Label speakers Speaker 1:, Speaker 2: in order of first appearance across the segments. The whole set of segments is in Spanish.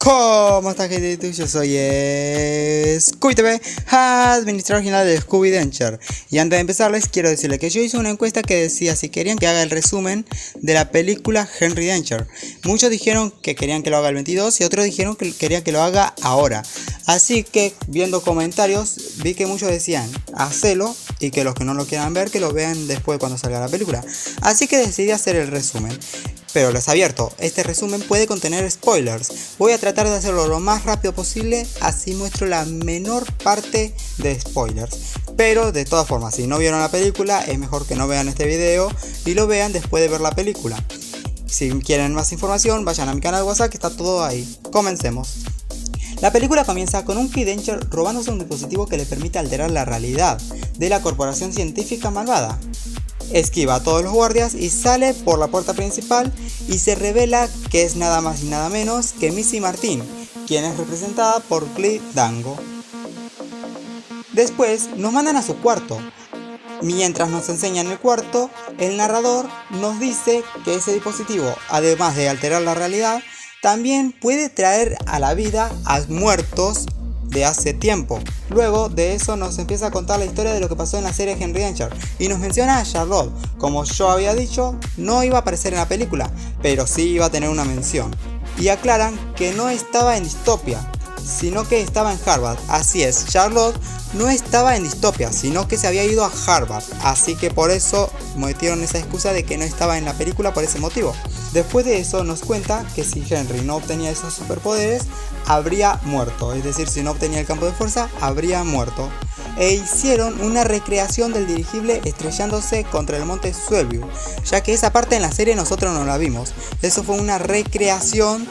Speaker 1: ¿Cómo está, gente de YouTube? Yo soy Scooby TV, administrador general de Scooby Denture. Y antes de empezarles quiero decirles que yo hice una encuesta que decía si querían que haga el resumen de la película Henry Denture. Muchos dijeron que querían que lo haga el 22 y otros dijeron que querían que lo haga ahora. Así que viendo comentarios vi que muchos decían hacelo y que los que no lo quieran ver que lo vean después cuando salga la película. Así que decidí hacer el resumen. Pero les advierto, este resumen puede contener spoilers. Voy a tratar de hacerlo lo más rápido posible, así muestro la menor parte de spoilers. Pero de todas formas, si no vieron la película, es mejor que no vean este video y lo vean después de ver la película. Si quieren más información, vayan a mi canal de WhatsApp que está todo ahí. Comencemos. La película comienza con un Kid Denture robándose un dispositivo que le permite alterar la realidad de la corporación científica malvada. Esquiva a todos los guardias y sale por la puerta principal y se revela que es nada más y nada menos que Missy Martin, quien es representada por Claire Dango. Después nos mandan a su cuarto. Mientras nos enseñan el cuarto, el narrador nos dice que ese dispositivo, además de alterar la realidad, también puede traer a la vida a muertos de hace tiempo. Luego de eso nos empieza a contar la historia de lo que pasó en la serie Henry Denture y nos menciona a Charlotte. Como yo había dicho, no iba a aparecer en la película, pero sí iba a tener una mención. Y aclaran que no estaba en Distopia, sino que estaba en Harvard. Así es, Charlotte no estaba en Distopia, sino que se había ido a Harvard. Así que por eso metieron esa excusa de que no estaba en la película por ese motivo. Después de eso nos cuenta que si Henry no obtenía esos superpoderes, habría muerto. Es decir, si no obtenía el campo de fuerza, habría muerto. E hicieron una recreación del dirigible estrellándose contra el monte Swellview, ya que esa parte en la serie nosotros no la vimos. Eso fue una recreación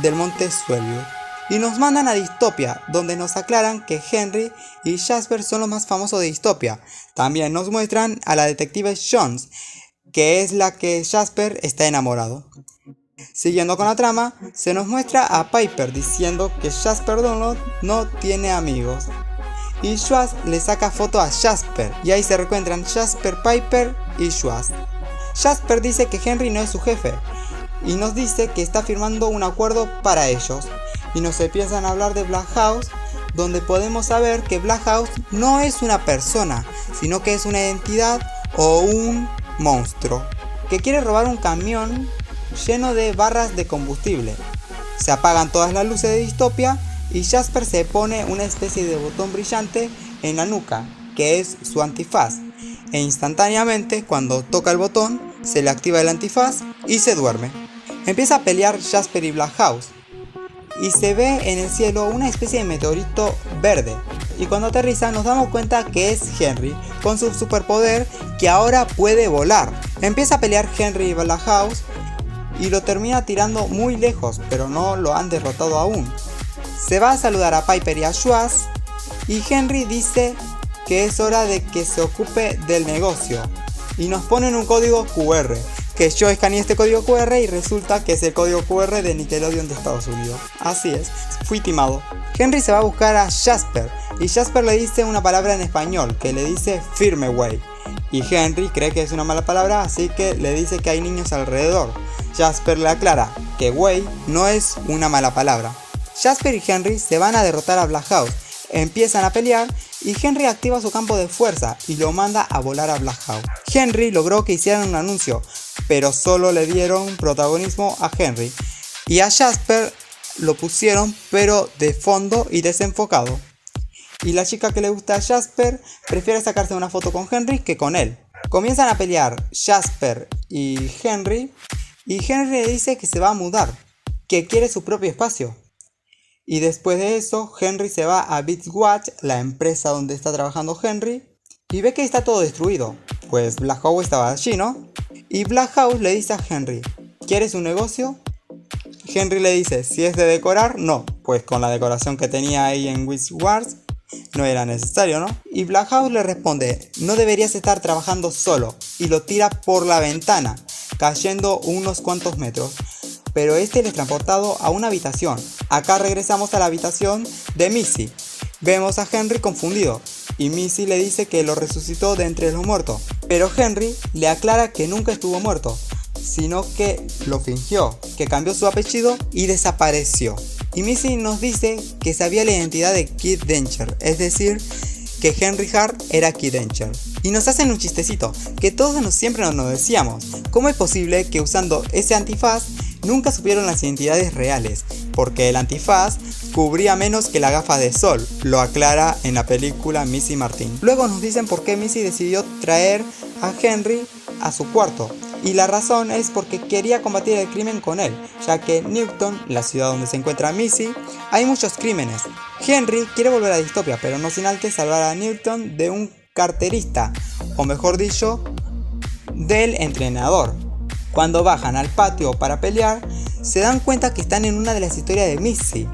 Speaker 1: del monte Swellview. Y nos mandan a Distopia, donde nos aclaran que Henry y Jasper son los más famosos de Distopia. También nos muestran a la detective Jones, que es la que Jasper está enamorado. Siguiendo con la trama, se nos muestra a Piper diciendo que Jasper Dunlop no tiene amigos. Y Schwartz le saca foto a Jasper, y ahí se reencuentran Jasper, Piper y Schwartz. Jasper dice que Henry no es su jefe, y nos dice que está firmando un acuerdo para ellos. Y nos empiezan a hablar de Black House, donde podemos saber que Black House no es una persona, sino que es una entidad o un monstruo que quiere robar un camión lleno de barras de combustible. Se apagan todas las luces de Distopia y Jasper se pone una especie de botón brillante en la nuca, que es su antifaz. E instantáneamente, cuando toca el botón, se le activa el antifaz y se duerme. Empieza a pelear Jasper y Black House. Y se ve en el cielo una especie de meteorito verde. Y cuando aterriza nos damos cuenta que es Henry con su superpoder que ahora puede volar. Empieza a pelear Henry y Black House y lo termina tirando muy lejos, pero no lo han derrotado aún. Se va a saludar a Piper y a Schwartz y Henry dice que es hora de que se ocupe del negocio. Y nos ponen un código QR. Que yo escaneé este código QR y resulta que es el código QR de Nickelodeon de Estados Unidos. Así es, fui timado. Henry se va a buscar a Jasper y Jasper le dice una palabra en español que le dice firme güey. Y Henry cree que es una mala palabra, así que le dice que hay niños alrededor. Jasper le aclara que güey no es una mala palabra. Jasper y Henry se van a derrotar a Black House. Empiezan a pelear y Henry activa su campo de fuerza y lo manda a volar a Black House. Henry logró que hicieran un anuncio, pero solo le dieron protagonismo a Henry. Y a Jasper lo pusieron pero de fondo y desenfocado. Y la chica que le gusta a Jasper prefiere sacarse una foto con Henry que con él. Comienzan a pelear Jasper y Henry le dice que se va a mudar, que quiere su propio espacio. Y después de eso, Henry se va a Beachwatch, la empresa donde está trabajando Henry, y ve que está todo destruido, pues Black House estaba allí, ¿no? Y Black House le dice a Henry, ¿quieres un negocio? Henry le dice, si es de decorar, no, pues con la decoración que tenía ahí en Beachwatch no era necesario, ¿no? Y Black House le responde, no deberías estar trabajando solo, y lo tira por la ventana, cayendo unos cuantos metros. Pero este es transportado a una habitación. Acá regresamos a la habitación de Missy. Vemos a Henry confundido y Missy le dice que lo resucitó de entre los muertos. Pero Henry le aclara que nunca estuvo muerto, sino que lo fingió, que cambió su apellido y desapareció. Y Missy nos dice que sabía la identidad de Kid Danger, es decir, que Henry Hart era Kid Danger. Y nos hacen un chistecito, que todos siempre nos decíamos, ¿cómo es posible que usando ese antifaz nunca supieron las identidades reales? Porque el antifaz cubría menos que la gafa de sol, lo aclara en la película Missy Martin. Luego nos dicen por qué Missy decidió traer a Henry a su cuarto. Y la razón es porque quería combatir el crimen con él, ya que en Newton, la ciudad donde se encuentra Missy, hay muchos crímenes. Henry quiere volver a Distopia, pero no sin antes salvar a Newton de un carterista, o mejor dicho, del entrenador. Cuando bajan al patio para pelear, se dan cuenta que están en una de las historias de Missy.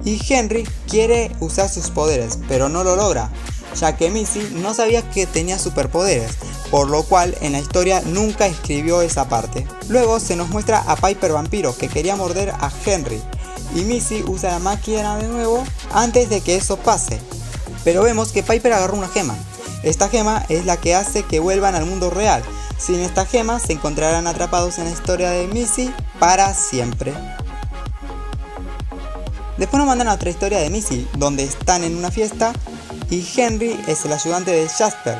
Speaker 1: Y Henry quiere usar sus poderes, pero no lo logra, ya que Missy no sabía que tenía superpoderes, por lo cual en la historia nunca escribió esa parte. Luego se nos muestra a Piper Vampiro, que quería morder a Henry, y Missy usa la máquina de nuevo antes de que eso pase. Pero vemos que Piper agarró una gema. Esta gema es la que hace que vuelvan al mundo real. Sin esta gema se encontrarán atrapados en la historia de Missy para siempre. Después nos mandan a otra historia de Missy, donde están en una fiesta y Henry es el ayudante de Jasper,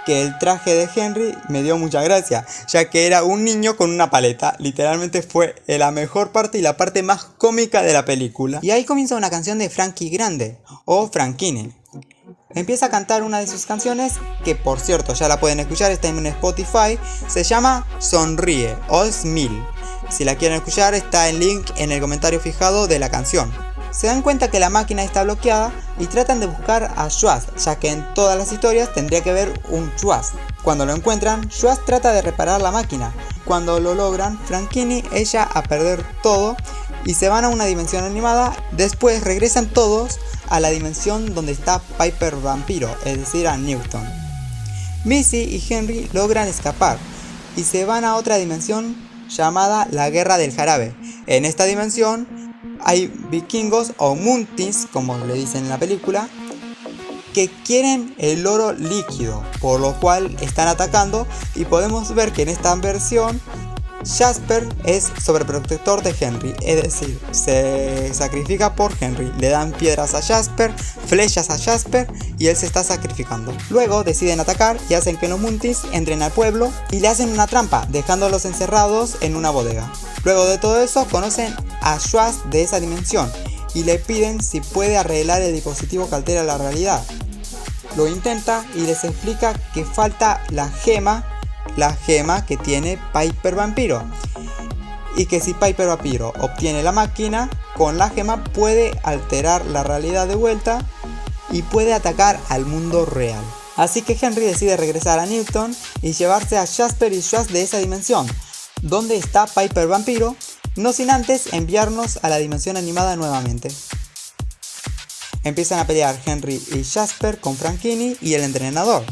Speaker 1: que el traje de Henry me dio mucha gracia, ya que era un niño con una paleta. Literalmente fue la mejor parte y la parte más cómica de la película. Y ahí comienza una canción de Frankie Grande, o Frankini. Empieza a cantar una de sus canciones, que por cierto ya la pueden escuchar, está en Spotify. Se llama Sonríe o Smile. Si la quieren escuchar, está el link en el comentario fijado de la canción. Se dan cuenta que la máquina está bloqueada y tratan de buscar a Schwartz, ya que en todas las historias tendría que haber un Schwartz. Cuando lo encuentran, Schwartz trata de reparar la máquina. Cuando lo logran, Frankini echa a perder todo y se van a una dimensión animada. Después regresan todos a la dimensión donde está Piper Vampiro, es decir, a Newton. Missy y Henry logran escapar y se van a otra dimensión llamada la Guerra del Jarabe. En esta dimensión hay vikingos o muntins, como le dicen en la película, que quieren el oro líquido, por lo cual están atacando, y podemos ver que en esta versión Jasper es sobreprotector de Henry, es decir, se sacrifica por Henry. Le dan piedras a Jasper, flechas a Jasper y él se está sacrificando. Luego deciden atacar y hacen que los Muntins entren al pueblo y le hacen una trampa, dejándolos encerrados en una bodega. Luego de todo eso conocen a Schwartz de esa dimensión y le piden si puede arreglar el dispositivo que altera la realidad. Lo intenta y les explica que falta la gema que tiene Piper Vampiro, y que si Piper Vampiro obtiene la máquina, con la gema puede alterar la realidad de vuelta y puede atacar al mundo real. Así que Henry decide regresar a Newton y llevarse a Jasper y Schwartz de esa dimensión, donde está Piper Vampiro, no sin antes enviarnos a la dimensión animada nuevamente. Empiezan a pelear Henry y Jasper con Frankini y el entrenador.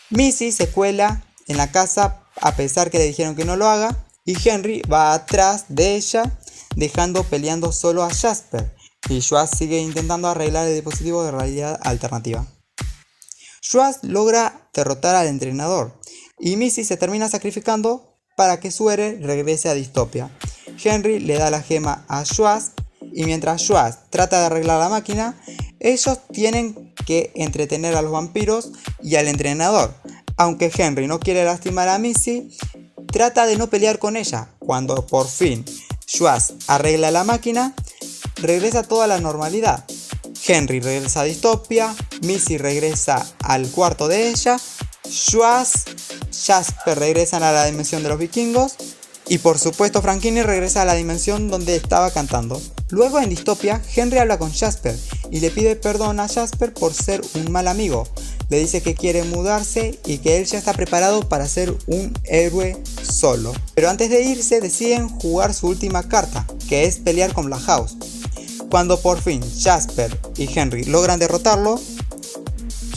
Speaker 1: Missy se cuela en la casa a pesar que le dijeron que no lo haga, y Henry va atrás de ella dejando peleando solo a Jasper, y Schwartz sigue intentando arreglar el dispositivo de realidad alternativa. Schwartz logra derrotar al entrenador y Missy se termina sacrificando para que su héroe regrese a Distopia. Henry le da la gema a Schwartz y mientras Schwartz trata de arreglar la máquina, ellos tienen que entretener a los vampiros y al entrenador. Aunque Henry no quiere lastimar a Missy, trata de no pelear con ella. Cuando por fin Schwartz arregla la máquina, regresa toda la normalidad. Henry regresa a Distopia, Missy regresa al cuarto de ella, Schwartz, Jasper regresan a la dimensión de los vikingos y por supuesto Frankini regresa a la dimensión donde estaba cantando. Luego en Distopia, Henry habla con Jasper y le pide perdón a Jasper por ser un mal amigo. Le dice que quiere mudarse y que él ya está preparado para ser un héroe solo. Pero antes de irse deciden jugar su última carta, que es pelear con Black House. Cuando por fin Jasper y Henry logran derrotarlo,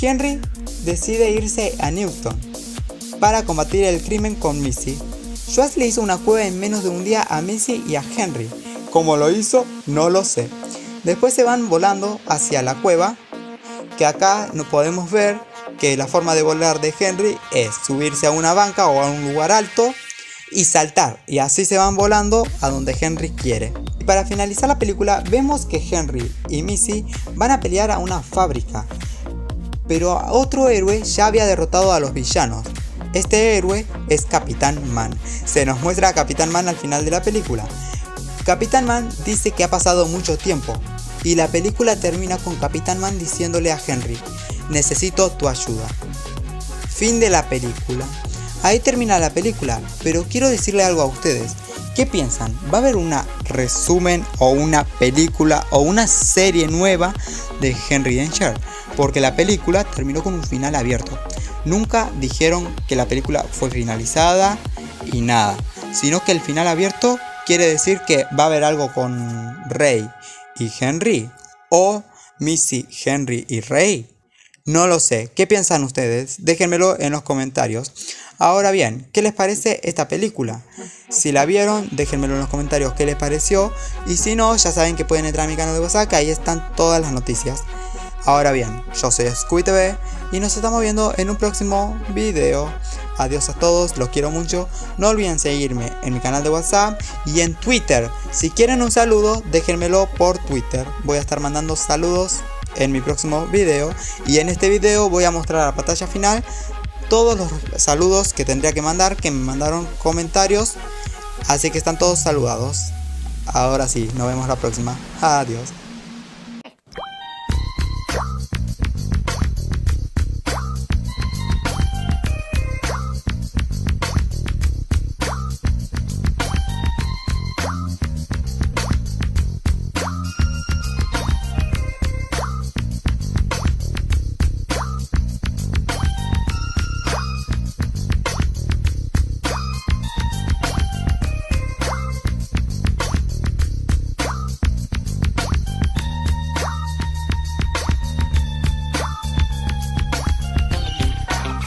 Speaker 1: Henry decide irse a Newton para combatir el crimen con Missy. Schwartz le hizo una cueva en menos de un día a Missy y a Henry. ¿Cómo lo hizo? No lo sé. Después se van volando hacia la cueva, que acá no podemos ver que la forma de volar de Henry es subirse a una banca o a un lugar alto y saltar, y así se van volando a donde Henry quiere. para finalizar la película vemos que Henry y Missy van a pelear a una fábrica, pero otro héroe ya había derrotado a los villanos. Este héroe es Capitán Man. Se nos muestra a Capitán Man al final de la película. Capitán Man dice que ha pasado mucho tiempo y la película termina con Capitán Man diciéndole a Henry: necesito tu ayuda. Fin de la película. Ahí termina la película, pero quiero decirle algo a ustedes. ¿Qué piensan? ¿Va a haber una resumen o una película o una serie nueva de Henry Danger? Porque la película terminó con un final abierto. Nunca dijeron que la película fue finalizada y nada, sino que el final abierto quiere decir que va a haber algo con Ray y Henry, o Missy, Henry y Ray. No lo sé, ¿qué piensan ustedes? Déjenmelo en los comentarios. Ahora bien, ¿qué les parece esta película? Si la vieron, déjenmelo en los comentarios qué les pareció. Y si no, ya saben que pueden entrar a mi canal de WhatsApp, que ahí están todas las noticias. Ahora bien, yo soy ScuiTV y nos estamos viendo en un próximo video. Adiós a todos, los quiero mucho. No olviden seguirme en mi canal de WhatsApp y en Twitter. Si quieren un saludo, déjenmelo por Twitter. Voy a estar mandando saludos en mi próximo video. Y en este video voy a mostrar a la pantalla final todos los saludos que tendría que mandar, que me mandaron comentarios. Así que están todos saludados. Ahora sí, nos vemos la próxima. Adiós.